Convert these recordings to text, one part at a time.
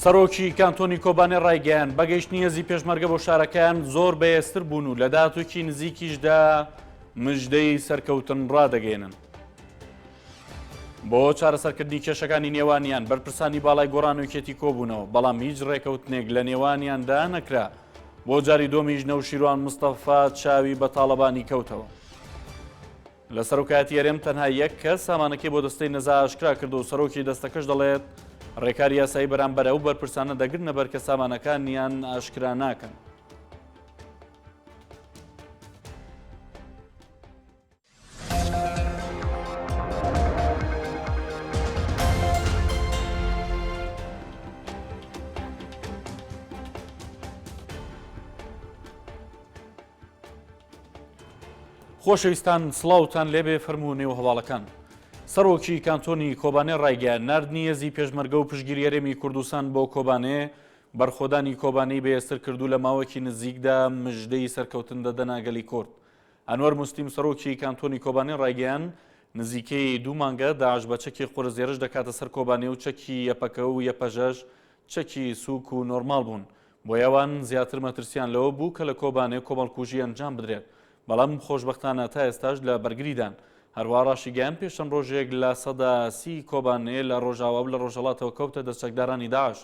سەرۆکی کانتۆنی کۆبانێ ڕایگەیان بەگەیشتنی هێزی پێشمەرگە بۆ شارەکەیان زۆر بەهێزتر بوون و لە داهاتوویەکی نزیکیشدا مژدەی سەرکەوتن ڕادەگەێنن. بۆ چارەسەرکردنی کێشەکانی نێوانیان بەرپرسانی باڵای گۆڕانوکێتی کۆبوونەوە، بەڵام هیچ ڕێکەوتنێک لە نێوانیاندا نەکرا. بۆ جاری دۆمیش نەوشیروان مستەفا چاوی بە تاڵەبانی کەوتەوە. لە سەرۆکایەتی هەرێم تەنها یەک کەس سامانەکەی بۆ دەستەی نەزا ئاشکرا کردو و سەرۆکی دەستەکەش دەڵێت ڕێکاری یاسایی بەرامبەر ئەو بەرپرسانە دەگرنە بەر کە سامانەکانیان ئاشکرا ناکەن. خۆشەویستان سڵاوتان لێبێ فەرموو نێو هەواڵەکان. سەرۆکی کانتۆنی کۆبانێ ڕایگەیان نردنی هێزی پێشمەرگە و پشگیری هەرێمی کوردستان بۆ کۆبانێ بەرخۆدانی کۆبانەی بەهێزتر کردو لە ماوەکی نزیکدا مژدەی سەرکەوتن دەدەنا گەلی کورد. ئەنوەر موستیم سەرۆکی کانتۆنی کۆبانێ ڕایگەیان نزیکەی 2 مانگە داعش بە چەکی قورزێرش دەکاتە سەر کۆبانێ و چەکی یەپەکە و یەپەژەش چەکی سووک و نۆرمال بوون. بۆ یاوان زیاتر مەترسیان لەوە بوو کە لە کۆبانێ کۆمەڵکوژی ئەنجام بدرێت، بەڵام خۆشبەختانە تا ئێستاش لە بەرگریدان. هەروە ڕاشیگەیان پێشەم ڕۆژێک لە سەدا 30 کۆبانێ لە ڕۆژاوا و لە ڕۆژهەڵاتەوە کەوتە دەستچەکدارانی داعش،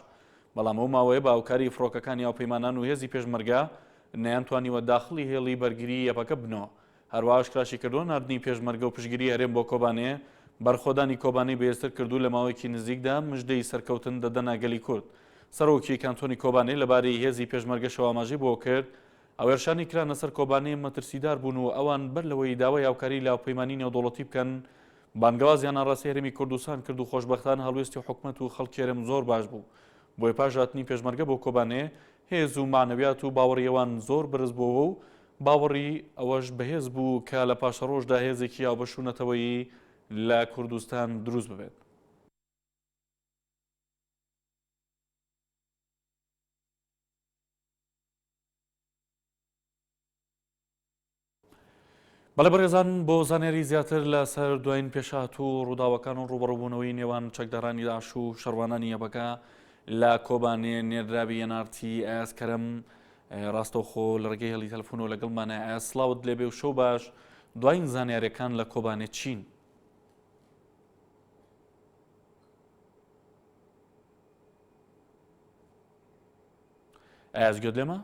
بەڵام ئەو ماوەیە باوکاری فڕۆکەکانی هاوپەیمانان و هێزی پێشمەرگە نەیانتوانیوە داخڵی هێڵی بەرگری یەپەکە بنەوە. هەروە ئاشکراشی کردووە نردنی پێشمەرگە و پشگیری هەرێم بۆ کۆبانێ بەرخۆدانی کۆبانەی بەهێزتر کردو لە ماوەیەکی نزیکدا مژدەی سەرکەوتن دەدەنا گەلی کورد. سەرۆکی کانتۆنی کۆبانێ لەبارەی هێزی پێشمەرگەشەوە ئاماژەی بۆ کرد ئەوێرشانی کرانە سەر کۆبانەی مەترسیدار بوون و ئەوان بەر لەوەی داوای هاوکاری لە هاوپەیمانی نێودەوڵەتی بکەن بانگەوازیان ئاڕاستی هەرێمی کوردستان کرد و خۆشبەختانە هەڵوێستی حکومەت و خەڵکی هەرێم زۆر باش بوو. بۆی پاش هاتنی پێشمەرگە بۆ کۆبانێ هێز و معنەویات و باوەڕیەوان زۆر بەرز بووەوە و باوەڕی ئەوەش بەهێز بوو کە لە پاشە ڕۆژدا هێزێکی هاوبەشوونەتەوەیی لە کوردستان دروست ببێت. بەڵێ بەڕێزان بۆ زانێری زیاتر لەسەر دوایین پێشات و ڕووداوەکان و ڕوبەڕووبوونەوەی نێوان چەکدارانی داعش و شەڕوانانی یەبەکە لە کۆبانێ نێردراوی NRT ئاسکەرم ڕاستەوخۆ لە ڕێگەی هەڵی تەلەفۆنەوە لەگەڵمانە. سڵاوت لێبێ و شەو باش. دوایین زانیاریەکان لە کۆبانێ چین؟ ئازگوێت لێمە؟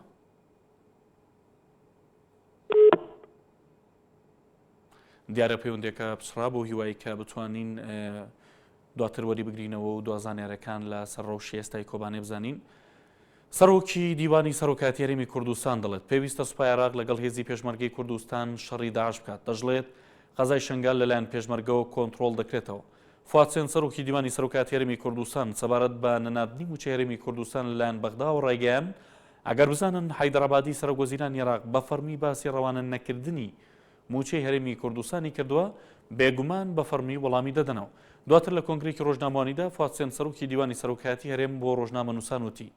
دیارە پەیوەندێکە پسڕا بۆ هیوای کە بتوانین دواتر وەری بگرینەوە و دوازانیارەکان لە سەر ڕەوشی ئێستای کۆبانێ بزانین. سەرۆکی دیوانی سەرۆکاتی هەرێمی کوردستان دەڵێت پێویستە سوپای عێراق لەگەڵ هێزی پێشمەرگەی کوردستان شەڕی داعش بکات. دەژڵێت قەزای شنگال لەلایەن پێشمەرگەوە کۆنتڕۆڵ دەکرێتەوە. فواد حوسێن سەرۆکی دیوانی سەرۆکاتی هەرێمی کوردستان سەبارەت بە نەناردنی موچەی هەرێمی کوردستان لەلایەن بەغداوە ڕایگەیان ئەگەر بزانن حەیدەرابادی سەرۆکوەزیرانی عێراق بە فەرمی باسی ڕەوانە نەکردنی موچەی هەرێمی کوردستانی کردووە بێگومان بە فەرمی وەڵامی دەدەنەوە. دواتر لە کۆنگرێکی ڕۆژنامەوانیدا فواد حوسێن سەرۆکی دیوانی سەرۆکاتی هەرێم بۆ ڕۆژنامەنووسان وتی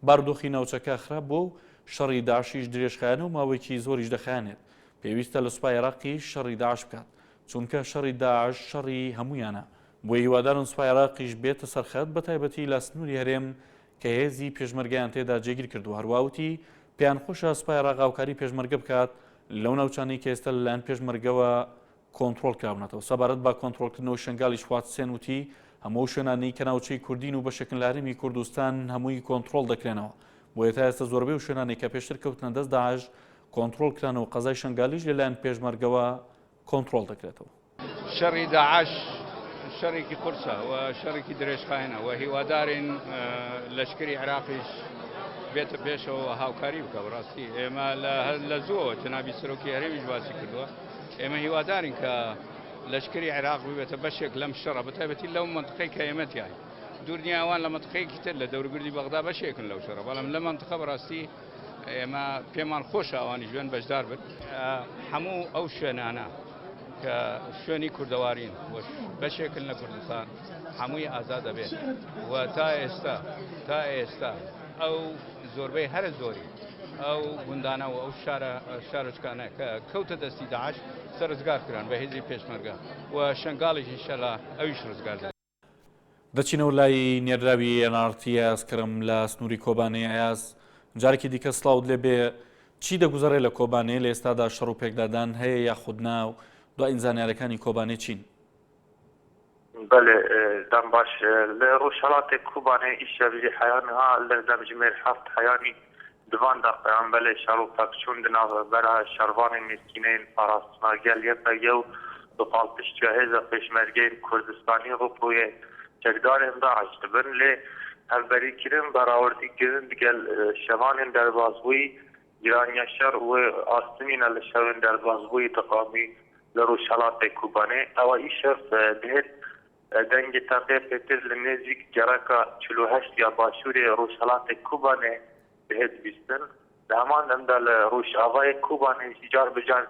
باردۆخی ناوچەکە خراپ بۆ شەڕی داعشیش درێژخایەنە و ماوەیەکی زۆریش دەخایەنێت. پێویستە لە سوپای عێراقیش شەڕی داعش بکات، چونکە شەڕی داعش شەڕی هەموویانە. بۆیە هیوادارن سوپای عێراقیش بێتە سەرخەت بە تایبەتی لە سنووری هەرێم کە هێزی پێشمەرگەیان تێدا جێگیر کردو. هەروەوتی پێیان خۆشە سوپای عێراق هاوکاری پێشمەرگە بکات لەو ناوچانەی کە ئێستا لەلایەن پێشمەرگەوە کۆنتڕۆڵ کراونەتەوە. سەبارەت بە کۆنتڕۆڵکردنەوە شنگالیش فواد حوسێن وتی هەموو شوێنانەی کە ناوچەی کوردین و بەشێکن لە هەرێمی کوردستان هەمووی کۆنتڕۆڵ دەکرێنەوە. بۆیە تا ئێستا زۆربەی و شوێنانەی کە پێشتر کەوتنە دەست داعش کۆنتڕۆڵ کرانەوە قەزای شنگالیش لەلایەن پێشمەرگەوە کۆنتڕۆڵ دەکرێتەوە. شەڕی داعش شەڕێکی قورسە و شەڕێکی درێژخایەنە و هیوادارین لەشکری عێراقیش بێتە پێشەوە هاوکاری بکە. بەڕاستی ئێمە لە زووەوە جەنابی سەرۆکی هەرێمیش باسی کردووە ئێمە هیوادارین کە لەشکری عێراق ببێتە بەشێک لەم شەڕە بەتایبەتی لەو منتقەی کە ئێمەتیان دوورنیا ئەوان لە منتقەیەکی تر لە دەوروبەری بەغدا بەشێکن لەو شەڕە، بەڵام لە منتقە بەڕاستی ئێمە پێمان خۆشە ئەوانی ژوێن بەشدار بن. هەموو ئەو شوێنانە کە شوێنی کوردەوارین بەشێکن لە کوردستان هەمووی ئازاد دەبێت و تا ئێستا ئەو زۆربەی هەرە زۆری ئەو گوندانە و ئەو شارۆچکانە کە کەوتە دەستی داعش سەرزگار کران بە هێزی پێشمەرگە و شنگاڵێکی شەلا ئەویش ڕزگار. دەچینەوە لای نێراوی NRT ئاسکرم لە سنووری کۆبانەی ئاز جارێکی دیکە سڵاوت لێبێ چی دەگوزارێت لە کۆبانەیە لە ئێستادا شەڕ و پێکدادان هەیە یاخود ناو دوای زانیاریەکانی کۆبانەی چین؟ بله دم باش لروشالات کوبانه ایشابی حیانها لدم جمیر هفت حیانی دوان دقیقان بله شارو پاکشون دنا برای شروان مسکینین پاراستناگل یپیو دو پالتش جاهز پیشمرگین کردستانی رو پروی چکدار داعش دبن لی هلبری کرن براوردی کرن دیگل شوان در بازوی ایرانیا شر و آستمین لشوان در بازوی تقامی لروشالات کوبانه او ایشف دهت دنگ تاقیه پیتر لنزیک جراکا 48 یا باشوری روشالات کوبانه بهت بیستن دهمان دمدال روش آوای کوبانه جار بجار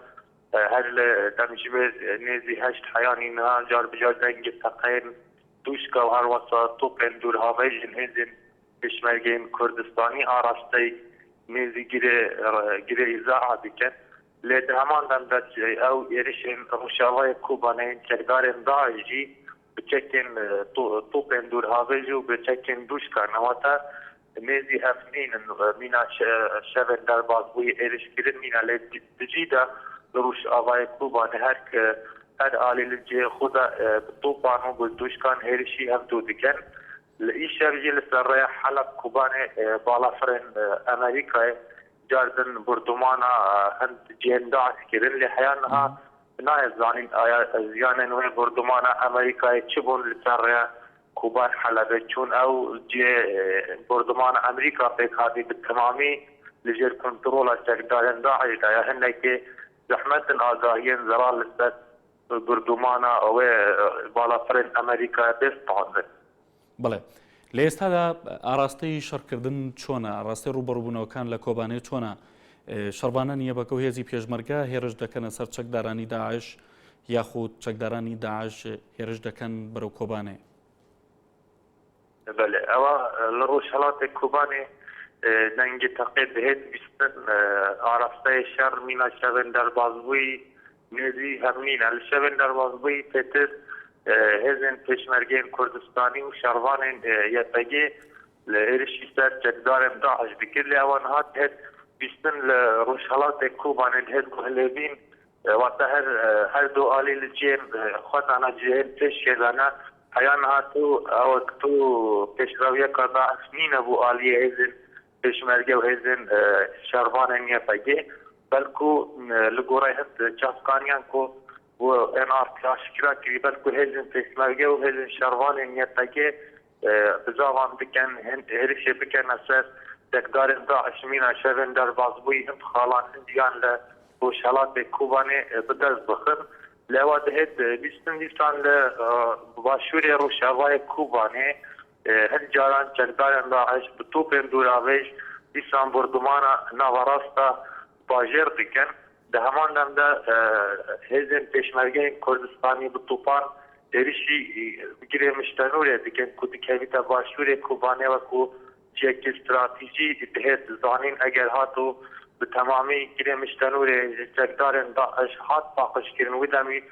هر دمجبه نزی 8 حیانی نها جار بجار دنگ تاقیه دوشکا و هر واسا توپن دور هاوی جنهزین پشمرگین کردستانی آراسته نزی گره ازاعه بکن لید همان دمدال او ایرشن روش آوای کوبانه چکدارن داعجی بچکن توپن دور هاویج و بچکن دوش کارنواتا نزی هفنین مینا شبن در بازوی ایرش کرن مینا لید بجیدا روش آوای کوبانه هر آلی لجه خدا توپانو بزدوش کان ایرشی هم دو دکن لئیش بجی لسر حلب کوبانه بالا فرن امریکای جاردن بردمانا هند جهنده عسکرین لحیانها نه زانین آیا زیان نوع بردمان امریکای چه بون لسر کوبان حلبه چون او جه بردمان امریکا پیکادی به تمامی لجر کنترول چکدارن داعش دایا هنه که زحمت آگاهین زرال لسر بردمان او بالا فرن امریکا بستانده. بله لە ئێستادا ئاراستەی شەڕکردن چۆنە ئاراستەی ڕوبەڕووبوونەوەکان لە کۆبانەی چۆنە شەڕبانە نییە بەکە و هێزی پێشمەرگە هێرش دەکەنە سەر چەکدارانی داعش یاخود چەکدارانی داعش هێرش دەکەن بەرەو کۆبانێ؟ بله ئەوە لە ڕۆژهەڵاتی کۆبانێ دەنگی تەقێت بهێت بیستن ئاراستەی شەڕ مینا شەوێن دەربازبووی نێزی هەمنینە لە شەوێن دەربازبووی پێتر هێزن پێشمەرگەین کوردستانی و شەڕوانên یەکەگێ لە ێرشی سەر چەکدارên داعش بکرد لێ ئەوان هات هێت بیستن لە ڕۆژهەڵاتێک کۆبانên هێت هەلێبین واتە هەردوو ئالی لە جێن خۆتانە جێن پێش شێدانە حیان هاتو ئەوە تو پێشراویەکە داعش نینە بوو ئالیە هێزن پێشمەرگە و هێزن شەڕوانên یەکەگێ بەلکو لە گۆڕای هەست چاسکانیان کۆ و NRT aşikara kiri belki hezin peşmerge ve hezin şervanın yetteki bizavan biken her şey biken eser tekdarın da aşmina şevin derbazbuyi hint xalan indiyanla bu şalat kubani bedez bakın levade het bistin disan le başuri roşavay kubani her caran tekdarın da aş butupin duravej disan burdumana navarasta bajer diken ده همان دمده هزین پشمرگین کردستانی به توپان درشی بگیره مشتنوره دیگه کدی کهیتا باشوره کوبانه و کو چک استراتیجی دهت زانین اگر هاتو به تمامی گیره مشتنوره چکدارن داعش هات باقش کرن و دمی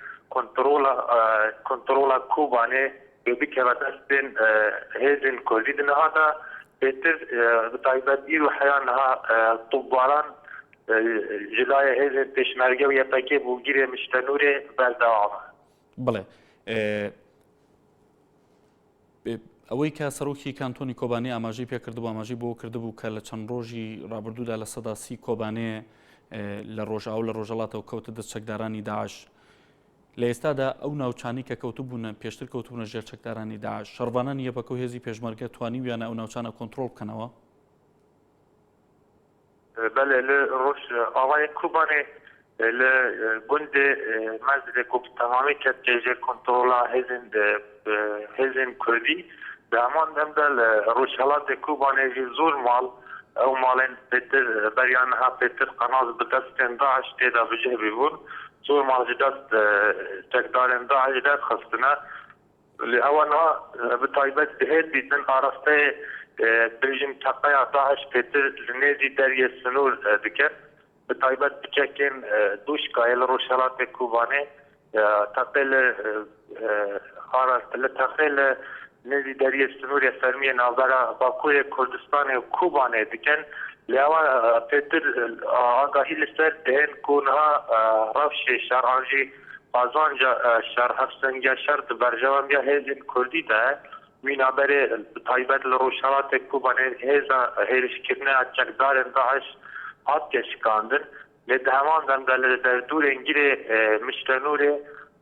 کنترولا کوبانه ببکه و دستین هزین کردی دنها دا بهتر بتایبت ایرو حیانها طباران جلای هزین پشمرگه و یپکی بوگیر مشتنوره برداوامه. بله. ئەوەی کە سەرۆکی کانتۆنی کۆبانێ ئاماژەی پێکردبوو ئاماژەی بۆ کردبوو کە لە چەند ڕۆژی ڕابردوودا لە سەدا 30 کۆبانێ لە ڕۆژئاو لە ڕۆژهەڵاتەوە کەوتە دەست چەکدارانی داعش لە ئێستادا ئەو ناوچانی کە کەوتبوونە پێشتر کەوتبوونە ژێر چەکدارانی داعش شەڕبانە نیە بەکە و هێزی پێشمەرگە توانیویانە ئەو ناوچانە کۆنتڕۆڵ بکەنەوە؟ بله لروش آوای کوبانه لگند مزد کوب تمامی که تیجه کنترولا هزین کردی دهمان دمدل روش حالات کوبانه زور مال او مالن پیتر بریان ها پیتر قناز بدستن داعش تیدا بجه بیبون زور مال جدست تکدارن داعش جدست خستنا لأوانها بطایبت بهید بیدن آرسته بيجن تقيا داعش بيتر لنادي داريا السنور ذكر بطيبات بتشكن دوشكا إلى روشالات كوباني تقيل خارج تقيل نزی دریای سنووریە فەرمیە ناوبەرە باکوورێ کوردستانی و کوبانێ دکەن لێوە پێتر ئاگاهی لەسەر دێن کوونها ڕەوشێ شەڕانژی قازانجا شەڕ هەفسەنگە شەر بەرژەوەندیا هێزین کوردیدا مینابەرێ تایبەت لە ڕۆژهەڵاتێک کوبانێ هێزە هێرشکردنە چەکدارên داعش هات تێشکاندن لێ هەمان دەمدا لە دەردورên girê miştenûrê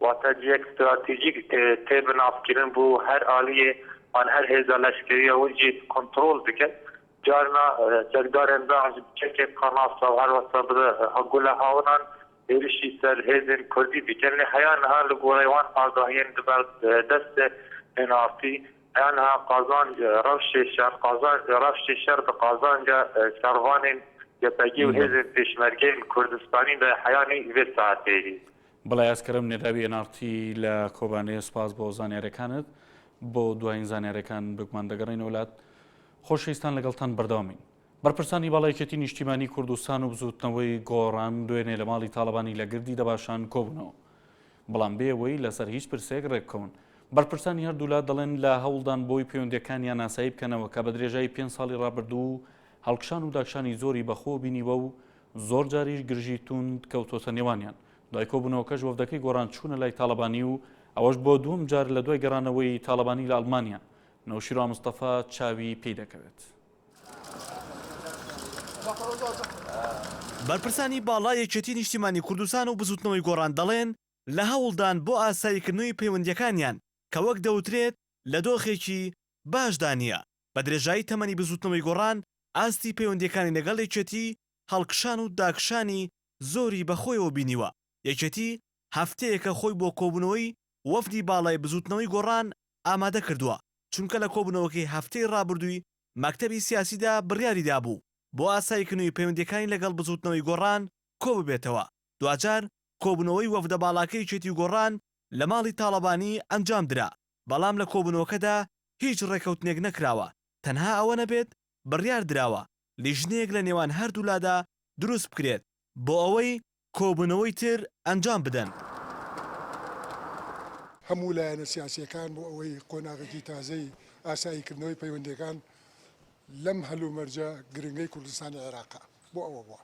wata ciyek stratejîk tê binavkirin bû her aliyê an her hêza leşkeriya wî jî kontrol dike carna çekdarên Daeş çekê qanasa her wasa bi gula hawinan êrişî ser hêzên Kurdî dikin lê heya niha li gorê wan agahiyên diber destê hênavtî heya niha qazanc rewşê şer bi qazanca şervanên yepegî û hêzên pêşmergeyên Kurdistanî de heyanî vê saetê dî. بەڵای ئاسکەرم نێراوی نارتی لە کۆبانەیە سپاس بۆ زانیارەکانت بۆ دوایین زانیارەکان بگومان دەگەڕین وڵات خۆشەویستان لەگەڵتان بەردەوامین بەرپرسانی باڵایەکێتی نیشتیمانی کوردستان و بزوتنەوەی گۆڕان دوێنێ لە ماڵی تاڵەبانی لە گردی دەباشان کۆبوونەوە بەڵام بێەوەی لەسەر هیچ پرسێک ڕێککەون بەرپرسانی هەردوولات دەڵێن لە هەوڵدان بۆی پەیوەندیەکانیان ناسایی بکەنەوە کە بە درێژایی 5 ساڵی ڕابردوو هەڵکشان و داکشانی زۆری بەخۆ بینیوە و زۆر جاریش گرژی توند کەوتۆتە نێوانیان دوای کۆبوونەوەکەش وەفدەکەی گۆڕان چوونە لای تاڵەبانی و ئەوەش بۆ دووەم جار لە دوای گەڕانەوەی تاڵەبانی لە ئەڵمانیا نەوشیرا مستەفا چاوی پێی دەکەوێت بەرپرسانی باڵای یەکێتی نیشتیمانی کوردستان و بزوتنەوەی گۆڕان دەڵێن لە هەوڵدان بۆ ئاساییکردنەوەی پەیوەندیەکانیان کە وەک دەوترێت لە دۆخێکی باشدا نییە بە درێژایی تەمەنی بزوتنەوەی گۆڕان ئاستی پەیوەندیەکانی لەگەڵ یەکێتی هەڵکشان و داکشانی زۆری بەخۆیەوە بینیوە یەکێتی هەفتەیەکە خۆی بۆ کۆبوونەوەی وەفدی باڵای بزوتنەوەی گۆڕان ئامادە کردووە چونکە لە کۆبوونەوەکەی هەفتەی ڕابردووی مەکتەبی سیاسیدا بڕیاریدا بوو بۆ ئاساییکردنەوەی پەیوەندیەکانی لەگەڵ بزوتنەوەی گۆڕان کۆ ببێتەوە دوجار کۆبوونەوەی وەفدە باڵاکەی یەکێتی گۆڕان لە ماڵی تاڵەبانی ئەنجام درا بەڵام لە کۆبوونەوەکەدا هیچ ڕێکەوتنێک نەکراوە تەنها ئەوە نەبێت بڕیار دراوە لیژنەیەک لە نێوان هەردوولادا دروست بکرێت بۆ ئەوەی کۆبوونەوەی تر ئەنجام بدەن هەموو لایەنە سیاسیەکان بۆ ئەوەی قۆناغێکی تازەی ئاساییکردنەوەی پەیوەندیەکان لەم هەلومەرجە گرنگەی کوردستانی عێراقا بۆ ئەوە بووە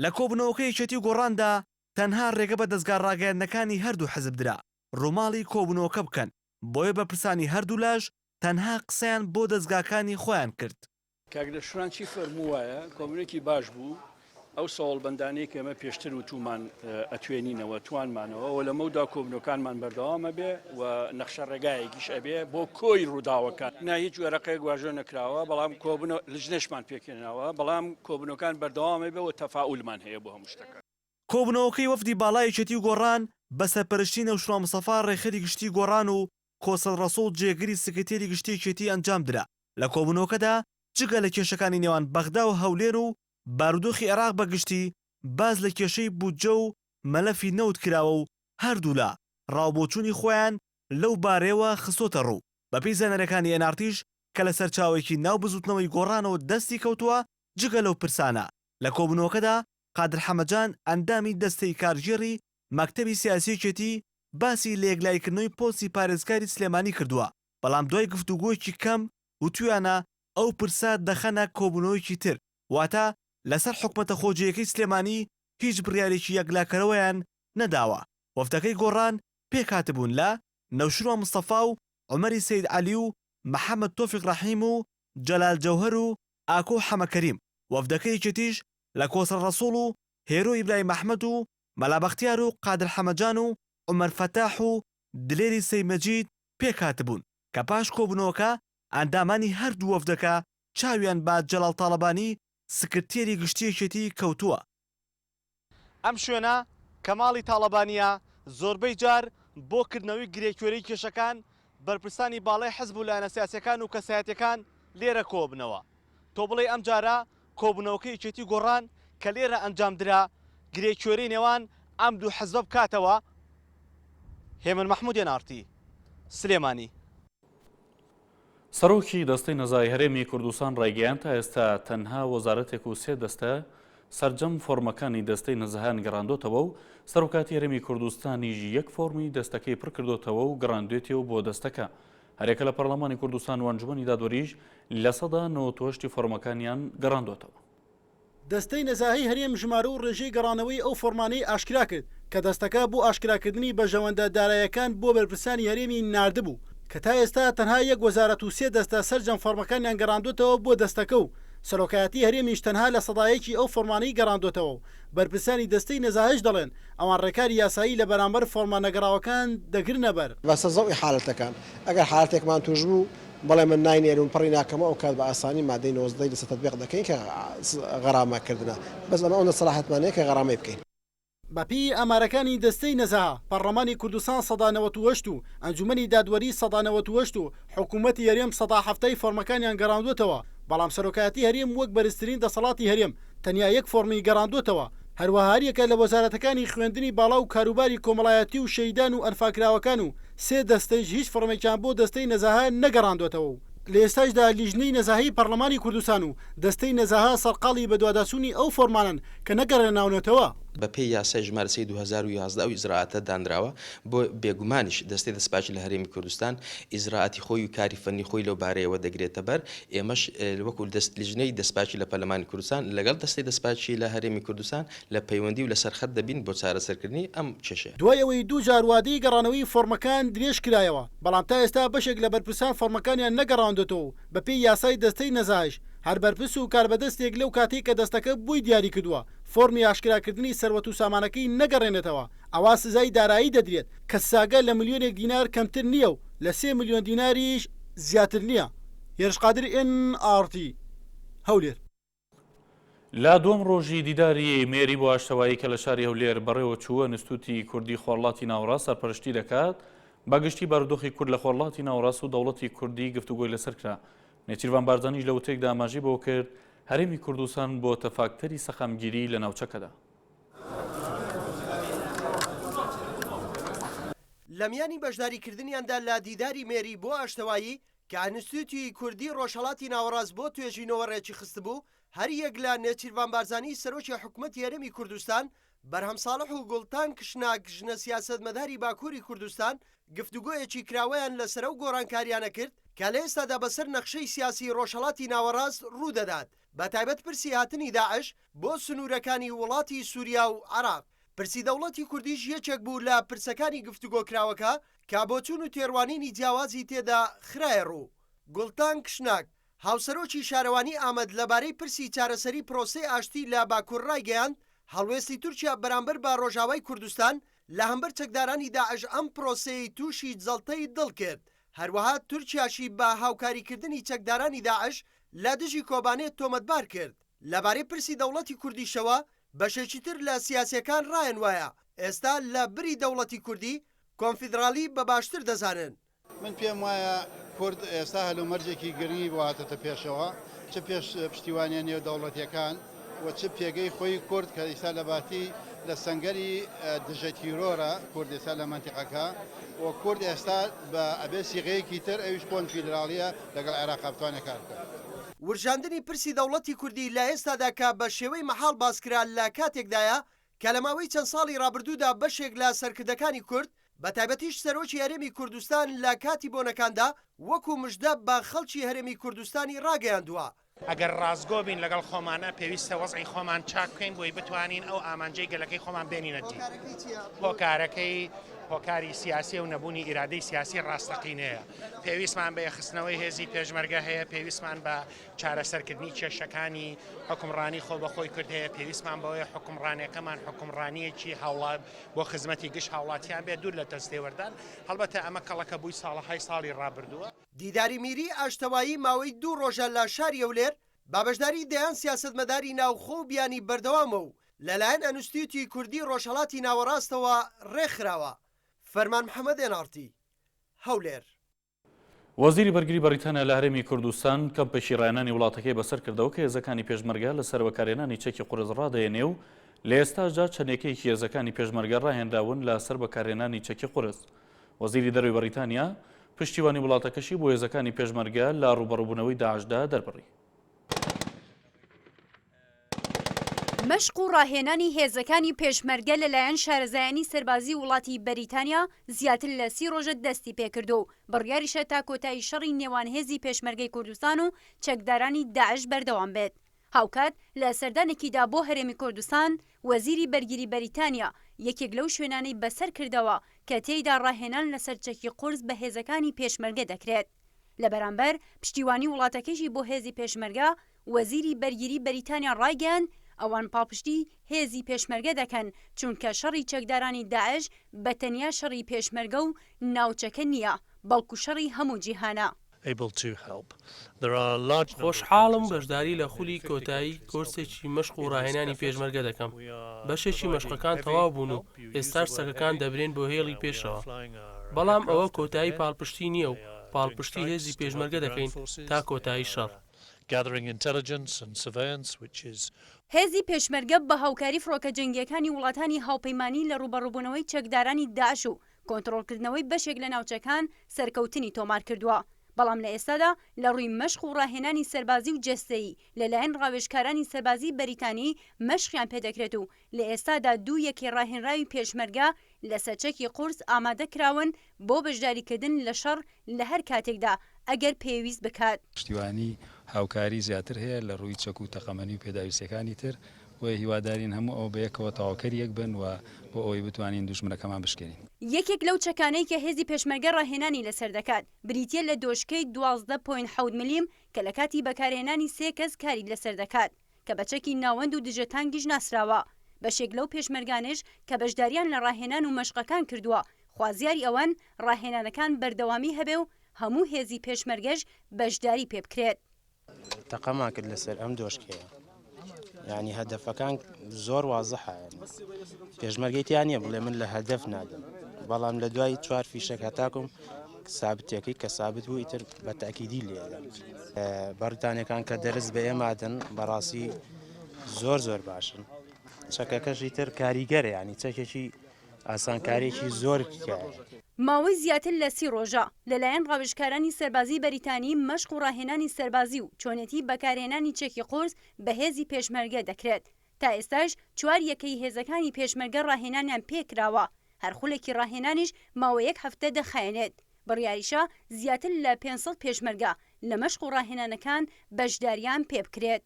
لە کۆبوونەوەکەی یەکێتی گۆڕاندا تەنها ڕێگە بە دەستگا ڕاگەیاندنەکانی هەردوو حەزب درا ڕووماڵی کۆبوونەوەکە بکەن بۆیە بەرپرسانی هەردوو لاژ تەنها قسەیان بۆ دەستگاکانی خۆیان کرد کاکدەشوران چی فەرمووایە کۆبوونێکی باش بوو ئەو ساڵبندانەی کە ئەمە پێشتر و تومان ئەتوێنینەوە توانمانەوە و لەمەودا کۆبنەکانمان بەردەوامە بێ و نەخشە ڕێگایەکیش ئەبێ بۆ کۆی ڕووداوەکان نا هیچ وێرەقەیەک واژۆ نەکراوە بەڵام لژنەشمان پێکێنەوە بەڵام کۆبنەکان بەردەوامە بێ و تەفاعولمان هەیە بۆ هەموو شتەکە کۆبنەوەکەی وەفدی باڵای یەکێتی و گۆڕان بە سەرپەرشتی نەوشڕا مستەفا ڕێخەری گشتی گۆڕان و کۆسەڵ ڕەسوڵ جێگری سکرتێری گشتی یەکێتی ئەنجام درا لە کۆبنەوەکەدا جگە لە کێشەکانی نێوان بەغدا و هەولێر و بارودۆخی عێراق بەگشتی باز لە کێشەی بودجە و مەلەفی نەوت کراوە و هەردوولا ڕاوبۆچوونی خۆیان لەو بارەوە خستۆتە ڕوو بەپێی زانەرەکانی ئەنارتیش کە لە سەرچاوێکی ناو بزوتنەوەی گۆڕانەوە دەستی کەوتووە جگە لەو پرسانە لە کۆبنەوەکەدا قادر حەمەجان ئەندامی دەستەی کارژێری مەکتەبی سیاسیەکێتی باسی لە یەکلایکردنەوەی پۆستی پارێزگاری سلێمانی کردووە بەڵام دوای گفتوگۆیەکی کەم وتویانە ئەو پرسا دەخەنە کۆبوونەوەیکی تر واتە لەسەر حکومەتە خۆجیەکەی سلێمانی هیچ بڕیارێکی یەکلاکەرەوەیان نەداوە وەفدەکەی گۆڕان پێکهاتبوون لە نەوشروە مستەفا و عومەری سەید عەلی و محەممەد تۆفیق ڕەحیم و جەلال جەوهەر و ئاکۆ حەمەکەریم وەفدەکەی یەکێتیش لە کۆسەر ڕەسوڵ و هێرۆ ئیبراهیم ئەحمەد و مەلا بەختیار و قادر حەمەجان و عومەر فەتاح و دلێری سەیمەجید پێکهاتبوون کە پاش کۆبوونەوەکە ئەندامانی هەردوو وەفدەکە چاویان با جەلال تاڵەبانی سکرتێری گشتیەکێتی کەوتووە ئەم شوێنە کە ماڵی تاڵەبانیە زۆربەی جار بۆ کردنەوەی گرێکوێرەی کێشەکان بەرپرسانی باڵای حەزب و لایەنە سیاسیەکان و کەسایەتیەکان لێرە کۆبنەوە تۆ بڵێ ئەم جارە کۆبنەوەکەی یەکێتی گۆڕان کە لێرە ئەنجام درا گرێکوێرەی نێوان ئەم دوو حەزب بکاتەوە هێمن مەحموود نارتی سلێمانی سەرۆکی دەستەی نەزای هەرێمی کوردستان ڕایگەیان تا ئێستا تەنها وەزارەتێک و 3 دەستە سەرجەم فۆرمەکانی دەستەی نەزەهان گەڕاندۆتەوە و سەرۆکاتی هەرێمی کوردستانیش یەک فۆرمی دەستەکەی پڕ کردوتەوە و گەڕاندوێتەوە بۆ دەستەکە هەرێکە لە پەرلەمانی کوردستان و ئەنجومەنی دادوەریش لە سەدا 98 فۆرمەکانیان گەڕاندوێتەوە. دەستەی نەزاهی هەرێم ژمارە و ڕێژەی گەڕانەوەی ئەو فۆرمانەی ئاشکرا کرد کە دەستەکە بۆ ئاشکراکردنی بەژەوەندە داراییەکان بۆ بەرپرسانی هەرێمی ناردبوو کە تا ئێستا تەنها یەک وەزارەت و 3 دەستە سەرجەم فۆرمەکانیان گەڕاندوێتەوە بۆ دەستەکە و سەرۆکایەتی هەرێمیش تەنها لە سەدایەکی ئەو فۆرمانەی گەڕاندوێتەوە و بەرپرسانی دەستەی نەزاهیش دەڵێن ئەوان ڕێکاری یاسایی لە بەرامبەر فۆرمانەگەڕاوەکان دەگرنە بەر بەسە زەوی حالەتەکان ئەگەر حالەتێکمان توش بوو بەڵێ من ناینێرم پڕی ناکەمە ئەو کات بە ئاسانی مادەی 90 لەسەر تەطبیق دەکەین کە غەرامەکردنە بەس ئەمە ئەو سەلاحەتمانەیە کە غەرامەی بکەین. بەپی ئامارەکانی دەستەی نەزاها پەرلەمانی کوردستان 98 و ئەنجومەنی دادوەری 98 و حکوومەتی هەرێم 170 فۆرمەکانیان گەڕاندوێتەوە بەڵام سەرۆکایەتی هەرێم وەک بەرزترین دەسەڵاتی هەرێم تەنیا یەک فۆرمی گەڕاندوێتەوە. هەروەها هەریەکە لە وەزارەتەکانی خوێندنی باڵا و کاروباری کۆمەڵایەتی و شەیدان و ئەنفاکراوەکان و 3 دەستەیش هیچ فۆرمێکیان بۆ دەستەی نەزاها نەگەڕاندوێتەوە. لە ئێستاشدا لیژنەی نەزاهی پەرلەمانی کوردستان و دەستەی نەزاها سەرقاڵی بە دواداسوونی ئەو فۆرمانن کە نەگەڕێناونەتەوە. بەپێی یاسای ژمارەی 2011 ئەو ئیزراعاتە دانراوە بۆ بێگومانیش دەستەی دەسپاچی لە هەرێمی کوردستان ئیزراعاتی خۆی و کاری فەنی خۆی لەو بارەیەوە دەگرێتە بەر. ئێمەش وەکو لیژنەی دەسپاچی لە پەرلەمانی کوردستان لەگەڵ دەستەی دەسپاچی لە هەرێمی کوردستان لە پەیوەندی و لە سەرخەت دەبین بۆ چارەسەرکردنی ئەم کێشەیە. دوای ئەوەی دوو جار وادەی گەڕانەوەی فۆرمەکان درێژ کرایەوە بەڵام تا ئێستا بەشێک لە بەرپرسان فۆرمەکانیان نەگەڕاندوێتەوە بەپێی یاسای دەستەی نەزاهیش هەر بەرپرس و کاربەدەستێک لەو کاتێک کە دەستەکە بووی دیاری کردووە فۆرمی ئاشکراکردنی سەروەت و سامانەکەی نەگەڕێنێتەوە ئەوا سزای دارایی دەدرێت کە ساگە لە ملیۆنێک دینار کەمتر نییە و لە 3 ملیۆن دیناریش زیاتر نییە. هێرشقادر NRT هەولێر. لا دوم ڕۆژی دیداری مێری بۆ ئاشتەوایی کە لە شاری هەولێر بەڕێوە چووە نستوتی کوردی خۆرڵاتی ناوەڕاست سەرپەرشتی دەکات بەگشتی بارودۆخی کورد لە خۆرڵاتی ناوەڕاست و دەوڵەتی کوردی گفتوگۆی لەسەر کرا. نێچیروان بارزانیش لە وتێکدا ئاماژی بۆ کرد هەرێمی کوردستان بۆ تەفاکتەری سەخەمگیری لە ناوچەکەدا. لە میانی بەشداریکردنیاندا لە دیداری مێری بۆ ئاشتەوایی کە ئینستیتوتی کوردی ڕۆژهەڵاتی ناوەڕاست بۆ توێژینەوە ڕێکی خست بوو هەر یەک لە نێچیروان بارزانی سەرۆکی حکوومەتی هەرێمی کوردستان بەرهەم ساڵح و گوڵتان کشناک ژنە سیاسەتمەداری باکووری کوردستان گفتوگۆیەکی کراوەیان لەسەر و گۆڕانکاریانە کرد کە لە ئێستادا بەسەر نەخشەی سیاسی ڕۆژهەڵاتی ناوەڕاست ڕوودەدات بە تایبەت پرسی هاتنی داعش بۆ سنوورەکانی وڵاتی سووریا و عراق. پرسی دەوڵەتی کوردیش یەکێک بوو لە پرسەکانی گفتوگۆکراوەکە کە بۆچوون و تێڕوانینی جیاوازی تێدا خرایە ڕوو. گوڵتان کشناک هاوسەرۆکی شارەوانی ئامەد لەبارەی پرسی چارەسەری پرۆسەی ئاشتی لە باکوور ڕایگەیاند هەڵوێستی تورکیا بەرامبەر بە ڕۆژاوای کوردستان لە هەمبەر چەکدارانی داعش ئەم پرۆسەی تووشی جەڵتەی دڵ کرد. هەروەها تورکیاشی بە هاوکاریکردنی چەکدارانی داعش لە دژی کۆبانێت تۆمەتبار کرد. لەبارەی پرسی دەوڵەتی کوردیشەوە بەشێکی تر لە سیاسەکان ڕایەن وایە ئێستا لە بری دەوڵەتی کوردی کۆنفیدرالی بە باشتر دەزانن. من پێم وایە کورد ئێستا هەلومەرجێکی گرنگی واتەتە پێشەوە چه پێش پشتیوانیان نێو دەوڵەتیەکان و چه پێگەی خۆی کورد کە ئێستا لە باتی لە سەنگەری دژە تیرۆرە کورد ئێستا لە منتیقەکە و کورد ئێستا بە ئەبێ سیغەیەکی تر ئەویش کۆنفیدرالیە لەگەڵ عێراق بتوانێت کار بکات. ورژاندنی پرسی دەوڵەتی کوردی لە ئێستادا کە بە شێوەی مەحاڵ باسکرا لە کاتێکدایە کە لە ماوەی چەند ساڵی ڕابردوودا بەشێک لە سەرکردەکانی کورد بە تایبەتیش سەرۆکی هەرێمی کوردستان لە کاتی بۆنەکاندا وەکو مژدە بە خەڵکی هەرێمی کوردستانی ڕاگەیاندووە. ئەگەر ڕازگۆ بین لەگەڵ خۆمانە پێویستە وەزعی خۆمان چاک بکەین بۆی بتوانین ئەو ئامانجەی گەلەکەی خۆمان بێنینەتی. هۆکارەکەی هۆکاری سیاسی و نەبوونی ئیرادەی سیاسی ڕاستەقینەیە. پێویستمان بە یەخستنەوەی هێزی پێشمەرگە هەیە، پێویستمان بە چارەسەرکردنی کێشەکانی حکومڕانی خۆ بەخۆی کرد هەیە، پێویستمان بەوەی حکومڕانیەکەمان حکومڕانیەکی هاوڵات بۆ خزمەتی گشت هاوڵاتیان بێ دوور لە تەستێوەردان. هەڵبەتە ئەمە کەڵەکە بووی ساڵەهای ساڵی ڕابردووە. دیداری میری ئاشتەوایی ماوەی 2 ڕۆژە لە شاری هەولێر بابەشداری دەیان سیاسەتمەداری ناوخۆ و بیانی بەردەوامە و لەلایەن ئەنستیتوتی کوردی ڕۆژهەڵاتی ناوەڕاستەوە ڕێکخراوە. فەرمان محەممەد NRT هەولێر. وەزیری بەرگری بەریتانیا لە هەرێمی کوردستان کەم پەشیڕانانی وڵاتەکەی بەسەر کردەوە کە هێزەکانی پێشمەرگە لەسەر بەکارهێنانی چەکی قورس ڕادەیەنێ و لە ئێستاشدا چەندێکەیەکی هێزەکانی پێشمەرگە ڕاهێنراون لەسەر بەکارهێنانی چەکی قورس. وەزیری دەروی بەریتانیا پشتیوانی وڵاتەکەشی بۆ هێزەکانی پێشمەرگە لە ڕوبەڕووبوونەوەی داعشدا دەربڕی. مەشق و ڕاهێنانی هێزەکانی پێشمەرگە لەلایەن شارەزایانی سەربازی وڵاتی بەریتانیا زیاتر لە 30 ڕۆژە دەستی پێکردو و بڕیاریشە تا کۆتایی شەڕی نێوان هێزی پێشمەرگەی کوردستان و چەکدارانی داعش بەردەوام بێت. هاوکات لە سەردانێکیدا بۆ هەرێمی کوردستان وەزیری بەرگری بەریتانیا یەکێک لەو شوێنانەی بەسەر کردەوە کە تێیدا ڕاهێنان لەسەر چەکی قورس بە هێزەکانی پێشمەرگە دەکرێت. لە بەرامبەر پشتیوانی وڵاتەکەیشی بۆ هێزی پێشمەرگە وەزیری بەرگری بەریتانیا ڕایگەیاند ئەوان پاڵپشتی هێزی پێشمەرگە دەکەن چونکە شەڕی چەکدارانی داعش بە تەنیا شەڕی پێشمەرگە و ناوچەکە نییە بەڵکو شەڕی هەموو جیهانە. خۆشحاڵم بەشداری لە خولی کۆتایی کۆرسێکی مەشق و ڕاهێنانی پێشمەرگە دەکەم. بەشێکی مەشقەکان تەواو بوون و ئێستاش سەگەکان دەبرێن بۆ هێڵی پێشەوە. بەڵام ئەوە کۆتایی پاڵپشتی نییە و پاڵپشتی هێزی پێشمەرگە دەکەین تا کۆتایی شەڕ. هێزی پێشمەرگە بە هاوکاری فڕۆکە جەنگیەکانی وڵاتانی هاوپەیمانی لە ڕوبەڕووبوونەوەی چەکدارانی داعش و کۆنتڕۆڵکردنەوەی بەشێک لە ناوچەکان سەرکەوتنی تۆمار کردووە. بەڵام لە ئێستادا لە ڕووی مەشق و ڕاهێنانی سەربازی و جەستەیی لەلایەن ڕاوێژکارانی سەربازی بەریتانی مەشقیان پێدەکرێت و لە ئێستادا دوو یەکی ڕاهێنراوی پێشمەرگە لە سەرچەکی قورس ئامادە کراون بۆ بەشداریکردن لە شەڕ لە هەر کاتێکدا ئەگەر پێویست بکات. پشتیوانی هاوکاری زیاتر هەیە لە ڕووی چەک و تەقەمەنی و پێداویستەکانی تر و هیوادارین هەموو ئەو بەیەکەوە تەواوکەر یەک بن و بۆ ئەوەی بتوانین دوژمنەکەمان بشکێنین. یەکێک لەو چەکانەی کە هێزی پێشمەرگە ڕاهێنانی لەسەر دەکات بریتە لە دۆشکەی 12.7 ملیم کە لە کاتی بەکارهێنانی 3 کەس کاری لەسەر دەکات کە بە چەکی ناوەند و دژەتانگیش ناسراوە. بەشێک لەو پێشمەرگانش کە بەشداریان لە ڕاهێنان و مەشقەکان کردووە خوازیاری ئەوەن ڕاهێنانەکان بەردەوامی هەبێ و هەموو هێزی پێشمەرگەش بەشداری پێ بکرێت. تەقەمان کرد لەسەر ئەم دۆشکەیە. یعنی هەدەفەکان زۆر وازەحە پێشمەرگەیتیان نییە بڵێ من لە هەدەف نادەم بەڵام لە دوای 4 فیشەک هەتاکم سابتێکی کە سابت بوو ئیتر بە تاکیدی لێدەم. بەریتانیەکان کە دەرز بە ئێمادن بەڕاستی زۆر باشن. چەکەکەشی تر کاریگەرە ینی چەکێکی ئاسانکارێکی زۆر کرد. ماوەی زیاتر لە 30 ڕۆژە لەلایەن ڕاوێژکارانی سەربازی بەریتانی مەشق و ڕاهێنانی سەربازی و چۆنێتی بەکارهێنانی چەکی قورس بە هێزی پێشمەرگە دەکرێت. تا ئێستاش 4 یەکەی هێزەکانی پێشمەرگە ڕاهێنانیان پێکراوە. هەر خولێکی ڕاهێنانیش ماوەیەک هەفتە دەخایەنێت. بڕیاریشە زیاتر لە 500 پێشمەرگە لە مەشق و ڕاهێنانەکان بەشداریان پێ بکرێت.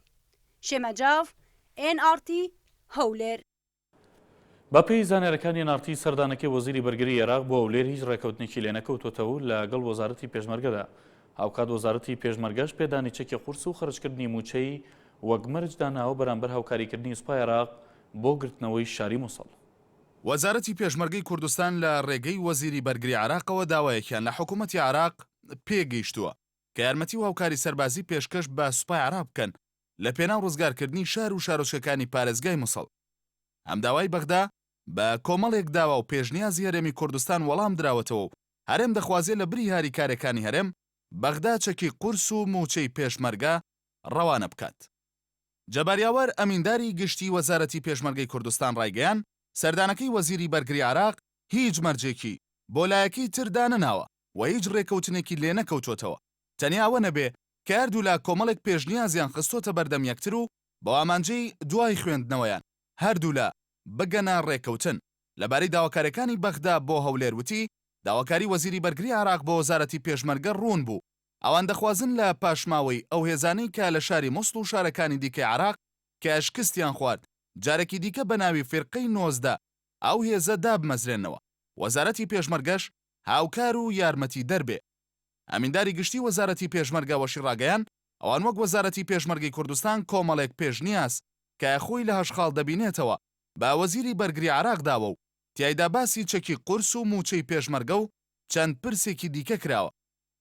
شێمەجاف NRT هەولێر. بەپێی زانێرەکانی نارتی سەردانەکەی وەزیری بەرگری عێراق بۆ هەولێر هیچ ڕێکەوتنێکی لێ نەکەوتوتەوە لەگەڵ وەزارەتی پێشمەرگەدا. هاوکات وەزارەتی پێشمەرگەش پێدانی چەکی قورس و خەرجکردنی موچەی وەک مەرج داناوە بەرامبەر هاوکاریکردنی سوپای عێراق بۆ گرتنەوەی شاری مووسڵ. وەزارەتی پێشمەرگەی کوردستان لە ڕێگەی وەزیری بەرگری عێراقەوە داوایەکیان لە حکوومەتی عێراق پێگەیشتووە کە یارمەتی و هاوکاری سەربازی پێشکەش بە سوپای عێراق بکەن لە پێناو ڕزگارکردنی شار و شارۆچکەکانی پارێزگای مووسڵ. ئەم داوای بەغدا بە کۆمەڵێک داوا و پێشنیازی هەرێمی کوردستان وەڵام دراوەتەوە و هەرێم دەخوازێت لە بری هاریکارەکانی هەرێم بەغدا چەکی قورس و موچەی پێشمەرگە ڕەوانە بکات. جەباریاوەر ئەمینداری گشتی وەزارەتی پێشمەرگەی کوردستان ڕایگەیان سەردانەکەی وەزیری بەرگری عێراق هیچ مەرجێکی بۆ لایەکی تردا نەناوە و هیچ ڕێکەوتنێکی لێ نەکەوتوتەوە. تەنیاوە نەبێ کە هەردوو لە کۆمەڵێک پێشنیازیان خستۆتە بەردەم یەکتر و بۆ ئامانجەی دوای خوێندنەوەیان هەردوو لە بگەنە ڕێکەوتن. لەبارەی داواکاریەکانی بەغدا بۆ هەولێر وتی داواکاری وەزیری بەرگری عێراق بۆ وەزارەتی پێشمەرگە ڕوون بوو. ئەوان دەخوازن لە پاشماوەی ئەو هێزانەی کە لە شاری مووسڵ و شارەکانی دیکەی عێراق کە شکستیان خوارد جارێکی دیکە بە ناوی فێرقەی 19 ئەو هێزە دابمەزرێنەوە. وەزارەتی پێشمەرگەش هاوکار و یارمەتی دەربێ. ئەمینداری گشتی وەزارەتی پێشمەرگە وەشی ڕاگەیان ئەوان وەک وەزارەتی پێشمەرگەی کوردستان کۆمەڵێک پێشنیاز کە خۆی لە هەشخاڵ دەبینێتەوە با وەزیری بەرگری عێراق داوە و تیایدا باسی چەکی قورس و موچەی پێشمەرگە و چەند پرسێکی دیکە کراوە.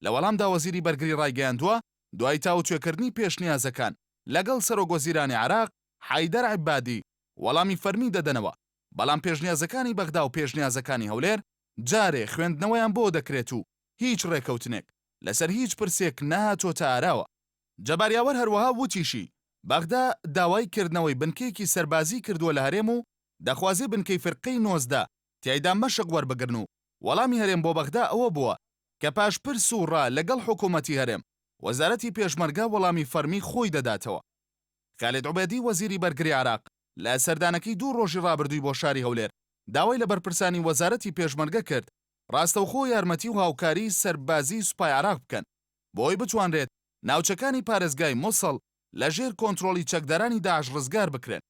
لە وەڵامدا وەزیری بەرگری ڕایگەیاندووە دوای تاوتوێکردنی پێشنیازەکان لەگەڵ سەرۆکوەزیرانی عێراق حەیدەر عیبادی وەڵامی فەرمی دەدەنەوە. بەڵام پێشنیازەکانی بەغدا و پێشنیازەکانی هەولێر جارێ خوێندنەوەیان بۆ دەکرێت و هیچ ڕێکەوتنێک لەسەر هیچ پرسێک نەهاتۆتە ئاراوە. جەباریاوەر هەروەها وتیشی بەغدا داوای کردنەوەی بنکەیەکی سەربازی کردووە لە هەرێم و دەخوازێ بنکەی فێرقەی 19 تیایدا مەشق وەربگرن و وەڵامی هەرێم بۆ بەغدا ئەوە بووە کە پاش پرس و ڕا لەگەڵ حکوومەتی هەرێم وەزارەتی پێشمەرگە وەڵامی فەرمی خۆی دەداتەوە. خالید عوبێدی وەزیری بەرگری عێراق لە سەردانەکەی 2 ڕۆژی ڕابردووی بۆ شاری هەولێر داوای لە بەرپرسانی وەزارەتی پێشمەرگە کرد ڕاستەوخۆ یارمەتی و هاوکاری سەربازی سوپای عراق بکەن بۆی بتوانرێت ناوچەکانی پارێزگای موسڵ لەژێر کۆنتترۆلی چەکدارانی داعش ڕزگار بکرێن.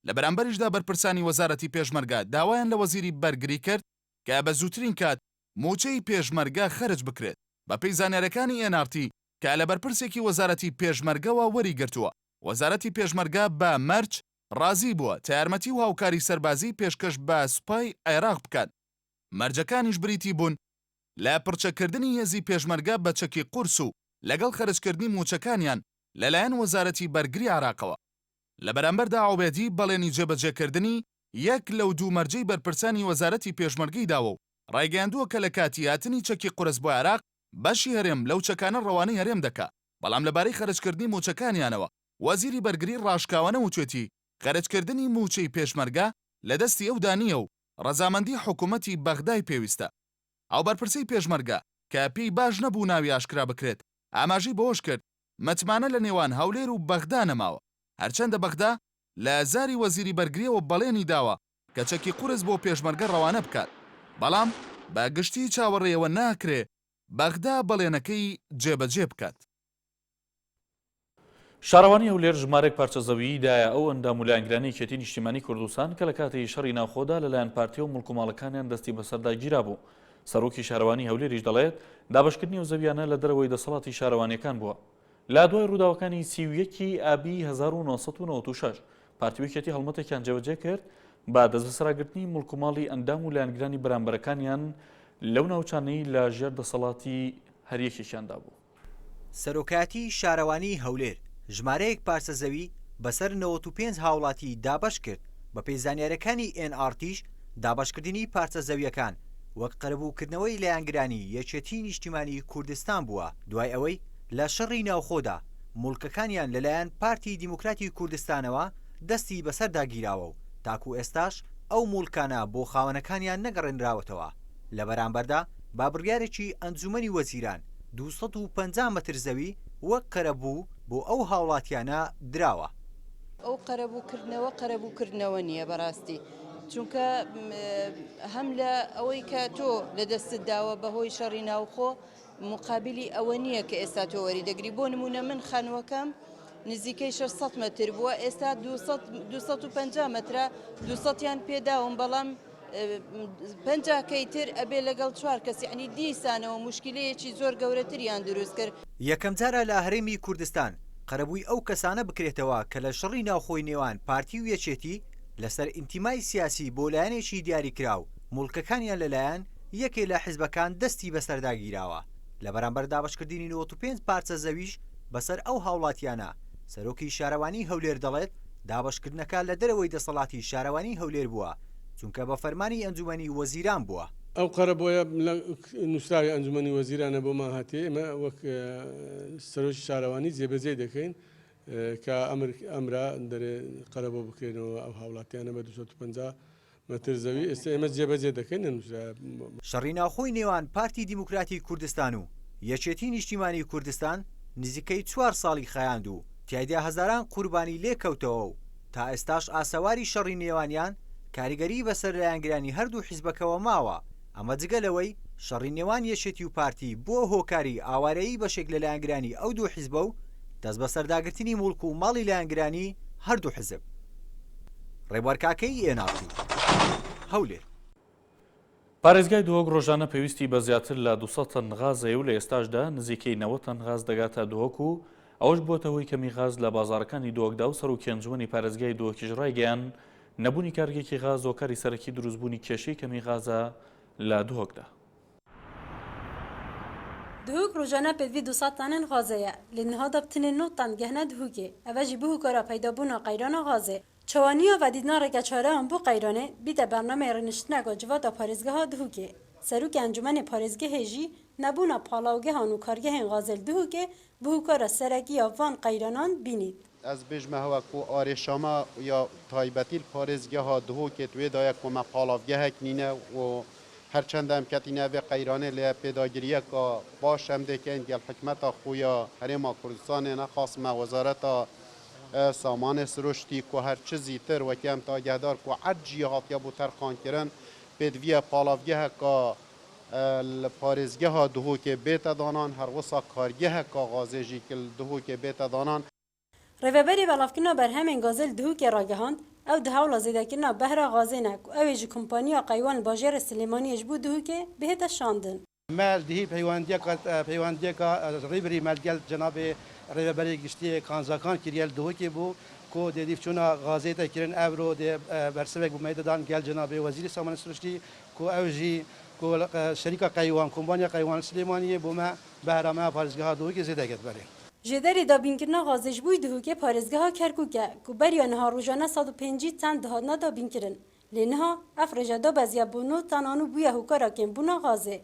لە بەرامبەریشدا بەرپرسانی وەزارەتی پێشمەرگە داوایان لە وەزیری بەرگری کرد کە بە زووترین کات موچەی پێشمەرگە خەرج بکرێت بە پێی زانیارەکانی NRT کە لە بەرپرسێکی وەزارەتی پێشمەرگەوە وەریگرتووە. وەزارەتی پێشمەرگە بە مەرج ڕازی بووە تا یارمەتی و هاوکاری سەربازی پێشکەش بە سوپای عێراق بکات. مەرجەکانیش بریتی بوون لە پڕچەکردنی هێزی پێشمەرگە بە چەکی قورس و لەگەڵ خەرجکردنی موچەکانیان لەلایەن وەزارەتی بەرگری عراقەوە. لە بەرامبەردا عوبێدی بەڵێنی جێبەجێکردنی یەک لەو دوو مەرجەی بەرپرسانی وەزارەتی پێشمەرگەی داوە و ڕایگەیاندووە کە لە کاتی هاتنی چەکی قورس بۆ عێراق بەشی هەرێم لەو چەکانە ڕەوانەی هەرێم دەکا. بەڵام لەبارەی خەرجکردنی موچەکانیانەوە وەزیری بەرگری ڕاشکاوانە وتوێتی خەرجکردنی موچەی پێشمەرگە لە دەستی ئەو دانیە و ڕەزامەندی حکوومەتی بەغدای پێویستە. ئەو بەرپرسەی پێشمەرگە کە پێی باش نەبوو ناوی ئاشکرا بکرێت ئاماژەی بەوەش کرد متمانە لە نێوان هەولێر و بەغدا نەماوە، هەرچەندە بەغدا لە زاری وەزیری بەرگریەوە بەڵێنی داوە کە چەکی قورس بۆ پێشمەرگە ڕەوانە بکات، بەڵام بە گشتی چاوەڕێیەوە ناکرێ بەغدا بەڵێنەکەی جێبەجێ بکات. شارەوانی هەولێر ژمارەێک پارچەزەوییدایە ئەو ئەندام و لایەنگرانی کێتی نیشتیمانی کوردستان کە لە کاتی شەڕی ناوخۆدا لەلایەن پارتیە و مڵکوماڵەکانیان دەستی بەسەردا گیرا بوو. سەرۆکی شارەوانی هەولێریش دەڵێت دابەشکردنی ئەو زەویانە لە دەرەوەی دەسەڵاتی شارەوانیەکان بووە. لا دوای ڕووداوەکانی 31 ئابی 1996 پارتیوەکێتی هەڵمەتێکیان جێبەجێ کرد با دەستبەسەراگرتنی مڵکوماڵی ئەندام و لایەنگرانی بەرامبەرەکانیان لەو ناوچانەی لە ژێر دەسەڵاتی هەریەکێکیاندا بوو. سەرۆکایەتی شارەوانی هەولێر ژمارەیەک پارچە زەوی بەسەر 95 هاوڵاتی دابەش کرد بە پێی زانیاریەکانی NRTش دابەشکردنی پارچە زەویەکان وەک قەرەبووکردنەوەی لایەنگرانی یەکێتی نیشتیمانی کوردستان بووە دوای ئەوەی لە شەڕی ناوخۆدا مڵکەکانیان لەلایەن پارتی دیموکراتی کوردستانەوە دەستی بەسەرداگیراوە و تاکو ئێستاش ئەو مڵکانە بۆ خاوەنەکانیان نەگەڕێنراوەتەوە. لە بەرامبەردا بابڕیارێکی ئەنجومەنی وەزیران 250 مەتر زەوی وەک قەرەبوو بۆ ئەو هاوڵاتیانە دراوە. ئەو قەرەبووکردنەوە نییە بەڕاستی، چونکە هەم لە ئەوەی کە تۆ لە دەستت داوە بەهۆی شەڕی ناوخۆ مقابلی ئەوە نییە کە ئێستا تۆ وەریدەگری. بۆ نمونە من خانووەکەم نزیکەی 600 مەتر بووە، ئێستا 250 مەترە 200یان پێداوم، بەڵام 50 کەیتر ئەبێ لەگەڵ 4 کەس، یعنی دیسانەوە مشکلەیەکی زۆر گەورەتریان دروست کرد. یەکەم جارە لە هەرێمی کوردستان قەرەبووی ئەو کەسانە بکرێتەوە کە لە شەڕی ناوخۆی نێوان پارتی و یەکێتی لەسەر ئینتیمای سیاسی بۆ لایەنێکی دیاری کراو مڵکەکانیان لەلایەن یەکێ لە حیزبەکان دەستی بەسەرداگیراوە. لە بەرامبەر دابەشکردنی 95 پارچە زەویش بەسەر ئەو هاوڵاتیانە سەرۆکی شارەوانی هەولێر دەڵێت دابەشکردنەکە لە دەرەوەی دەسەڵاتی شارەوانی هەولێر بووە چونکە بە فەرمانی ئەنجومەنی وەزیران بووە. ئەو قەرەبۆیە نووسراوی ئەنجومەنی وەزیرانە بۆمان هاتێ ئێمە وەک سەرۆکی شارەوانی جێبەجێ دەکەین کە ئەمرا دەرێ قەرەبۆ بکرێنەوە ئەو هاوڵاتیانە بە 250 مەتر زەوی ئێستا ئێمە جێبەجێ دەکەین. شەڕی ناوخۆی نێوان پارتی دیموکراتی کوردستان و یەکێتی نیشتیمانی کوردستان نزیکەی 4 ساڵی خایاند و تیایدا هەزاران قوربانی لێکەوتەوە و تا ئێستاش ئاسەواری شەڕی نێوانیان کاریگەری بەسەر لایەنگرانی هەردوو حیزبەکەوە ماوە. ئەمە جگەلەوەی شەڕی نێوان یەکێتی و پارتی بۆ هۆکاری ئاوارەیی بەشێک لە لایەنگرانی ئەو دوو حیزبە و دەست بەسەرداگرتنی مڵک و ماڵی لایەنگرانی هەردوو حیزب. ڕێبوارکاکەی NRT هەولێر. پارێزگای دۆک ڕۆژانە پێویستی بە زیاتر لە 200 تەن غازەیە و لە ئێستاشدا نزیکەی 90 تەن غاز دەگاتە دۆک و ئەوش بۆتە هۆی کەمی غاز لە بازارەکانی دۆکدا و سەرۆکی ئەنجومەنی پارێزگای دۆکیش ڕایگەیان نەبوونی کارگێکی غاز هۆکاری سەرەکی دروستبوونی کێشەی کەمی غازە لە دۆکدا. دهوک روزانه پدوی 200 تن غازه لنها دبتن 9 تن گهنه دهوکه اوجی به کارا پیدا بونا قیران غازه چوانیا و دیدنا رگه چاره هم بو قیرانه بیده برنامه رنشتنه گا جوادا پارزگه ها دهوکه سروک انجمن پارزگه هجی نبونا پالاوگه هانو کارگه غازل دهوکه به کارا سرگی وان قیرانان بینید. از بجمه ها کو آرشاما یا تایبتی پارزگه ها دهوکه توی دایا کو مقالاوگه هکنینه و هرچند هم کتینه به قیرانه لی پیداگیریه که باش هم دکن گل حکمت خویا هرما کردستان نخواست ما وزارت سامان سروشتی که هر چیزی تر و کم تا گهدار که عجی هاتیا بو ترخان کرن پیدویه پالاوگه که پارێزگە ها دهۆکێ بێتە دانان هەروەسا کارگەهە کاغازێژی کل دهۆکێ بێتە دانان ڕێبەبەری بەڵافکردنا بەرهەمێن گازل دهوکێ ڕاگەهاند ئەو دهاوڵە زێدەکردنا بەهرا غازێنە و ئەوێ ji کۆمپانیا قەیوان باژێرە سلێمانیەش بوو دهوکێ بهێتە شاندن مال دهی پەیوەندیەکە ڕێبری مەلگەل جەنابێ ڕێبەری گشتی کانزاکان کریل دهوکێ بوو کو دیدیف چونا غازێتە کرن ئەورۆ بەرسەوێک بمەدەدان گەل جەنابێ وەزیری سامانە سروشتی کو ئەوژی شەریکە قەیوان کۆمپانیا قەیوان سلێمانیە بۆمە بەهرامە پارێزگەها دهوکێ زێدەگەت بەرێ جێدەری دابینکردنا غازێش بووی دهوکێ پارێزگەها کەرکووکە کو بەریە نەها ڕۆژانە 150 تن دهاتنا دابینکردن لێ نەها ئەف ڕێژەدا بەزیە بوونۆ تانان و بوویە هوکارا کێمبوونا غازێ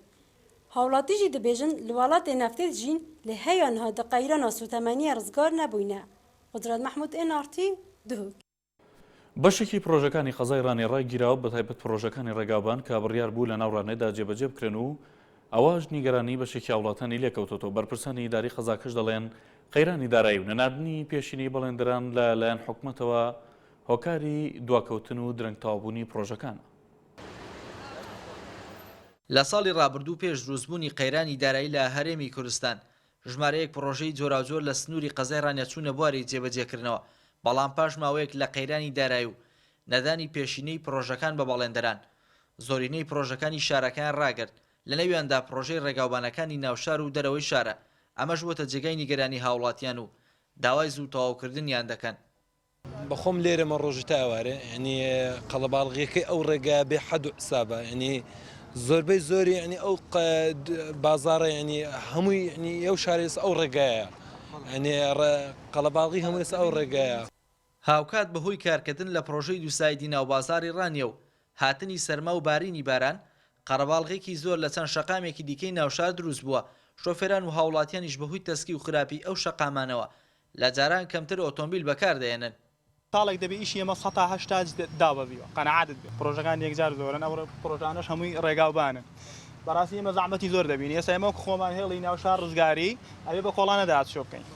هاوڵاتیژی دەبێژن لە وڵاتێ نەفتێت ژین لە هەیە نەها دەقەیرەنا سوتەمەنیە ڕزگار نەبووینە قدرەت محمود ئێنارتی دهوک بەشێکی پرۆژەکانی خەزای ڕانی ڕاگیراوە بە تایبەت پرۆژەکانی ڕێگابان کە بڕیار بوو لە ناوڕانێدا جێبەجێ بکرێن و ئەواش نیگەرانی بەشێکی هاوڵاتانی لێکەوتۆ بەرپرسانی ئیداری خەزاکەش دەڵێن قەیرانی دارایی و نەناردنی پێشینی بەڵێندران لە لایەن حکوومەتەوە هۆکاری دواکەوتن و درەنگتەوابوونی پرۆژەکانە. لە ساڵی ڕابردوو پێش دروستبوونی قەیرانی دارایی لە هەرێمی کوردستان ژمارەیەک پرۆژەی جۆراوجۆر لە سنووری قەزای ڕانەچوونە بواری جێبەجێکردنەوە بەڵام پاش ماوەیەک لە قەیرانی دارایی و نەدانی پێشینەی پرۆژەکان بە بەڵێندەران زۆرینەی پرۆژەکانی شارەکان ڕاگرت لە نەویاندا پرۆژەی ڕێگاوبانەکانی ناوشار و دەرەوەی شارە ئەمەش بۆتە جێگای نیگەرانی هاوڵاتیان و داوای زوو تەواوکردنیان دەکەن. بەخۆم لێرەمە ڕۆژە تا ئەوارە ینی قەڵەباڵغیەکەی ئەو ڕێگا بێ حەد و حسابە ینی زۆربەی زۆری ینی ئەو بازارە ینی هەمووی ینی ئەو شارێس ئەو ڕێگایە ینی قەڵەباڵغی هەموویس ئەو ڕێگایە. هاوکات بەهۆی کارکردن لە پرۆژەی دووسایدی ناوبازاری ڕانیە و هاتنی سەرما و بارینی باران قەرەباڵغێکی زۆر لە چەند شەقامێکی دیکەی ناوشار دروست بووە شۆفێران و هاوڵاتیانیش بەهۆی تەسکی و خراپی ئەو شەقامانەوە لە جاران کەمتر ئۆتۆمبیل بەکاردێنن. ساڵێک دەبێ ئیشی ئەمە 180 دابەبیوە قەنەعاتت بێ پرۆژەکان یەکجار زۆرن ئەو پرۆژانەش هەمووی ڕێگاوبانن بەڕاستی ئێمە زەحمەتی زۆر دەبین ئێستا ئێمە خۆمان هێڵی ناوشار ڕزگاری ئەبێ بە کۆڵانە داهاتشۆ بکەین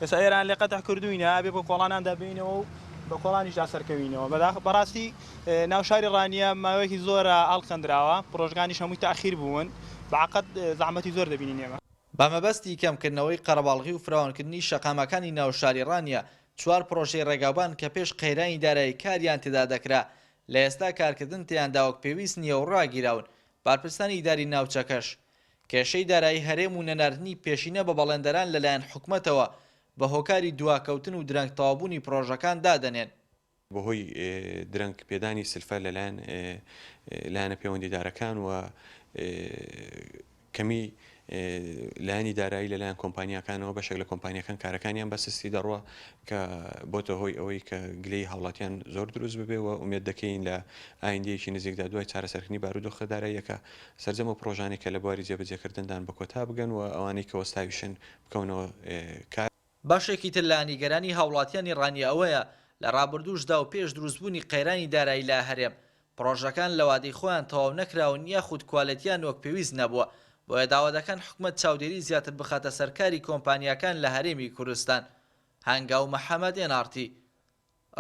ئێستا ئێران لێ قەتەح کردوینە ئەبێ بە کۆڵانان دەبینەوە و بە کۆڵانیشدا سەرکەوینەوە بەڕاستی ناوشاری ڕانیە ماوەیەکی زۆرە ئەڵخەندراوە پرۆژەکانیش هەمووی تاخیر بوون بەعقەت زەحمەتی زۆر دەبینین ئێمە. بەمەبەستی کەمکردنەوەی قەرەباڵغی و فراوانکردنی شەقامەکانی ناوشاری ڕانیە 4 پرۆژەی ڕێگاوبان کە پێش قەیرانی دارایی کاریان تێدا دەکرا لە ئێستا کارکردن تیاندا وەک پێویست نییە و ڕاگیراون بارپرسانی ئیداری ناوچەکەش کێشەی دارایی هەرێم و نەناردنی پێشینە بە بەڵێندەران لەلایەن حکوومەتەوە بە هۆکاری دواکەوتن و درەنگتەوابوونی پرۆژەکان دادەنێن. بەهۆی درەنگ پێدانی سلفە لەلایەنە پەیوەندیدارەکان و کەمی لایەنی دارایی لەلایەن کۆمپانیەکانەوە بەشێک لە کۆمپانیەکان کارەکانیان بەسستی دەڕوە کە بۆتە هۆی ئەوەی کە گلەی هاوڵاتیان زۆر دروست ببێەوە ئومێد دەکەین لە ئایندەیەکی نزیکدا دوای چارەسەرکردنی بارودۆخە داراییەکە سەرجەم و پرۆژانی کە لە بواری جێبەجێکردندان بە کۆتا بگەن و ئەوانەی کە وەستاویشن بکەونەوە کار. باشێکی تر لە نیگەرانی هاوڵاتیانی ڕانی ئەوەیە لە ڕابردووشدا و پێش دروستبوونی قەیرانی دارایی لە هەرێم پرۆژەکان لە وادەی خۆیان تەواو نەکراون یاخود کوالەتیان وەک پێویست نەبووە بۆیە داوادەکان حکوومەت چاودێری زیاتر بخاتە سەرکاری کۆمپانیەکان لە هەرێمی کوردستان. هەنگاو مەحەمەد ئێنارتی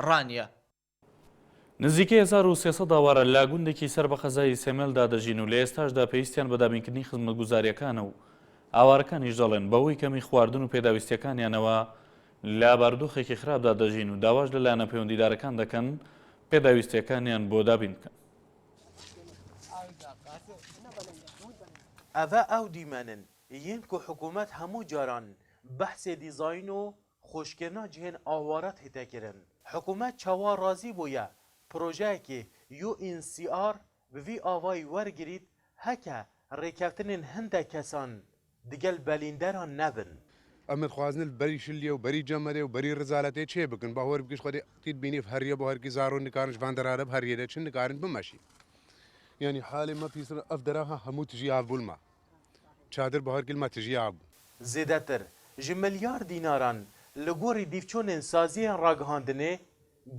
ڕانیە. نزیکەی 1300 داوارە لا گوندێکی سەر بە خەزای سێمێلدا دەژین و لە ئێستاشدا پێویستیان بە دابینکردنی خزمەتگوزاریەکانە و ئاوارەکانیش دەڵێن بەوەی کەمی خواردن و پێداویستیەکانیانەوە لە بارودۆخێکی خراپدا دەژین و داواش لەلایەنە پەیوەندیدارەکان دەکەن پێداویستیەکانیان بۆ دابین بکەن. ئەڤە ئەو دیمەنن یەن کو حکوومەت هەموو جاران بەحسێ دیزاین و خۆشکردنا جهێن ئاوارەت هێتەکردن حکوومەت چاوا ڕازی بووە پرۆژەیەکی UNCR بڤی ئاوای وەرگریت هەکە ڕێکەوتنên هەندێک کەسان دیگەل بەلیندەران نەبن. ئەمە خوازنل بەری شلیە و بەری جەمەرێ و بەری ڕزالەتێ چێ بکەن باهۆر بگەش خۆی تیت بینیف هەریە بۆ هەرگی زار و نکارش باندەرارە هەریەدە چن نکارن بمەشی یعنی حالی ما پیسر ئەف دەراها هەموو تژی ئابوولمە چادر بە هەرگیلمە تژی ئابوو زێدەتر ji milyar dînaran li gorî dîvçûnên saziyên ragihandinê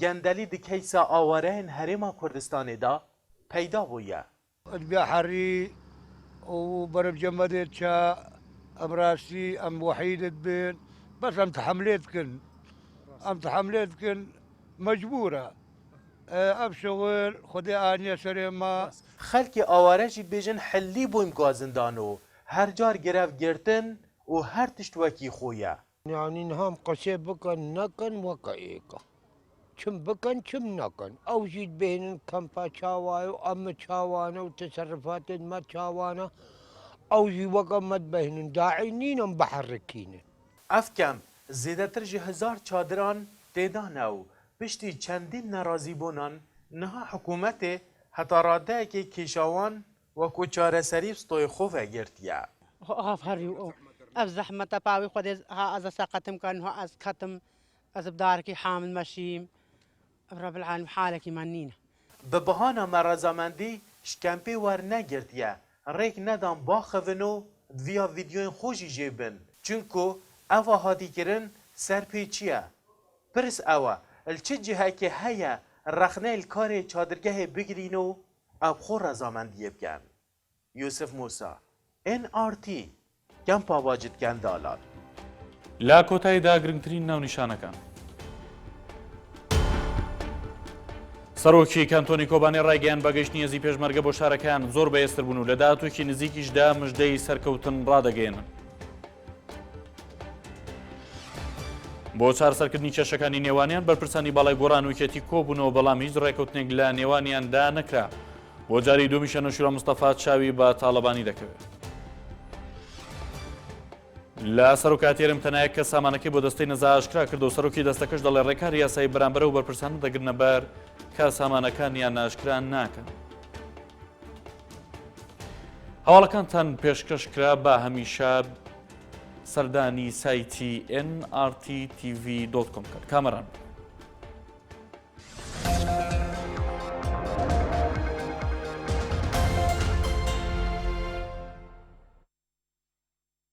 gendalî di keysa awareyên Herêma Kurdistanê da peyda bûye. Edbiya herî û berevcemedê ça em rastî em wehîd dibin bes em tehemlê dikin ئەم حملێت بکەن مەجبورە ئەم شغل خودی ئانیە سەرێمە خەلکی ئاوارەژی بێژن حلی بوویم گازندان و هەر جار گرەڤگرتن و هەر تشتوەکی خۆیە یعنی هەم قسێ بکەن نەکەن وەکە ئێکە چم بکەن چم نەکەن ئەو ژیت بێنن کەمپا چاوایە و ئەمە چاوانە و تەسەرفاتت مە چاوانە ئەو ژی وەکە مەد بەهێنن داعی نینم بەحڕکینە ئەفکەم زێدەتر ji 1000 çadiran têdana û piştî çendîn nerazîbûnan niha hikûmetê heta radeyekê kêşawan wekû çareserî stoyê xwe vegirtiye. ev zehmete pavê xwedê ha ez seqetim kan ha ez ketim ez bi darekî hamil meşîm ev rebilعالم halekî me nîne. Bi bihana me rezamendî şkempê wernegirtiye rêk nedan baxivin û viya vîdyoyên xwe jî jêbin çunku ewa hatîkirin serpêçiye. Pirs ew e li çi cihekê heye rexneyê li karê çadirgehê bigirîn û ew xwe rezamendiyê bikin. Yusuf Musa NRT Kempa Wacid Gendalan. لا کۆتاییدا گرنگترین ناونیشانەکان سەرۆکی کانتۆنی کۆبانێ ڕایگەیان بەگەشتنی هێزی پێشمەرگە بۆ شارەکان زۆر بەهێزتر بوون و لە داهاتوێکی نزیکیشدا مژدەی سەرکەوتن ڕادەگەێنن بۆ چارەسەرکردنی کێشەکانی نێوانیان بەرپرسانی باڵای گۆڕان و کێتی کۆبوونەوە بەڵام هیچ ڕێکەوتنێک لە نێوانیاندا نەکرا بۆ جاری دومیشە نەشورە مستەفا چاوی بە تاڵەبانی دەکەوێت لە سەرۆکاتێرم تەنایە کە سامانەکەی بۆ دەستەی نەزا ئاشکرا کردو و سەرۆکی دەستەکەش دەڵێ ڕێکاری یاسایی بەرامبەرە و بەرپرسان دەگرنە بەر کە سامانەکانیان ناشکران ناکەن هەواڵەکانتان پێشکەشکرا بە هەمیشە سەردانی سایتی NRTTV.com کرد کامەران